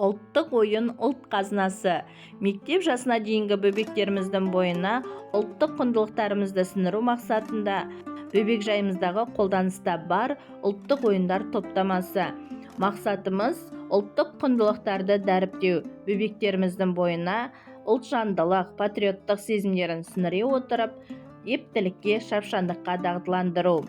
Ұлттық ойын ұлт қазынасы. Мектеп жасына дейінгі бөбектеріміздің бойына ұлттық құндылықтарымызды сіңіру мақсатында бөбекжайымыздағы қолданыста бар ұлттық ойындар топтамасы. Мақсатымыз ұлттық құндылықтарды дәріптеу, бөбектеріміздің бойына ұлтжандылық, патриоттық сезімдерін сіңіре отырып, ептілікке, шапшаңдыққа дағдыландыру.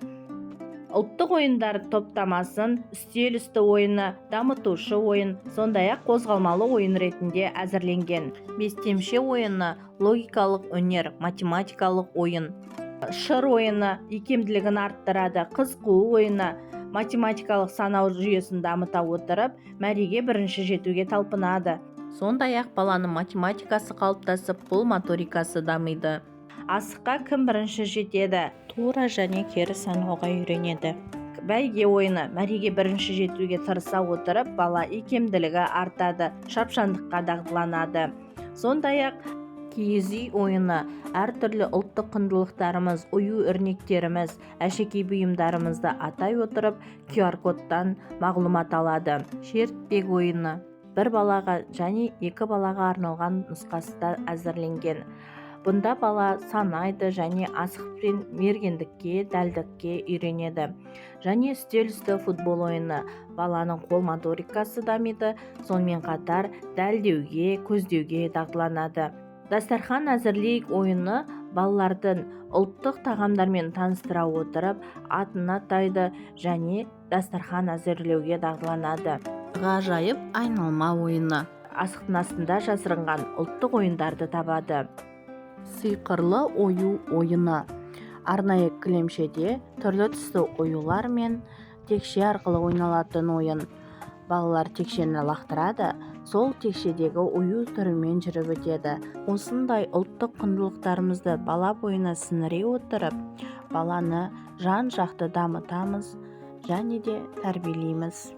Ұлттық ойындар топтамасын үстел үсті ойыны, дамытушы ойын, сондай-ақ қозғалмалы ойын ретінде әзірленген. Бестемше ойыны, логикалық өнер, математикалық ойын. Шыр ойыны икемділігін арттырады. Қыз қуу ойыны математикалық санау жүйесін дамыта отырып, мәреге бірінші жетуге талпынады. Сондай-ақ баланың математикасы қалыптасып, қол моторикасы дамиды. Асыққа кім бірінші жетеді? Тура және кері санауға үйренеді. Бәйге ойыны мәреге бірінші жетуге тырыса отырып, бала икемділігі артады, шапшаңдыққа дағдыланады. Сондай-ақ киіз үй ойыны әртүрлі ұлттық құндылықтарымыз, ою-өрнектеріміз, әшекей бұйымдарымызды атай отырып, QR-кодтан мағлұмат алады. Шертпек ойыны бір балаға және екі балаға арналған нұсқасы да әзірленген. Бұнда бала санайды және асықпен мергендікке, дәлдікке үйренеді. Және үстел үсті футбол ойыны баланың қол моторикасы дамиды, сонымен қатар дәлдеуге, көздеуге дағдыланады. Дастархан әзірлейік ойыны балалардың ұлттық тағамдармен таныстыра отырып, атын атайды және дастархан әзірлеуге дағдыланады. Ғажайып айналма ойыны асықтың астында жасырынған ұлттық ойындарды табады. Сиқырлы ою ойыны арнайы кілемшеде түрлі түсті оюлар мен текше арқылы ойналатын ойын. Балалар текшені лақтырады, сол текшедегі ою түрімен жүріп өтеді. Осындай ұлттық құндылықтарымызды бала бойына сіңіре отырып, баланы жан-жақты дамытамыз және де тәрбиелейміз.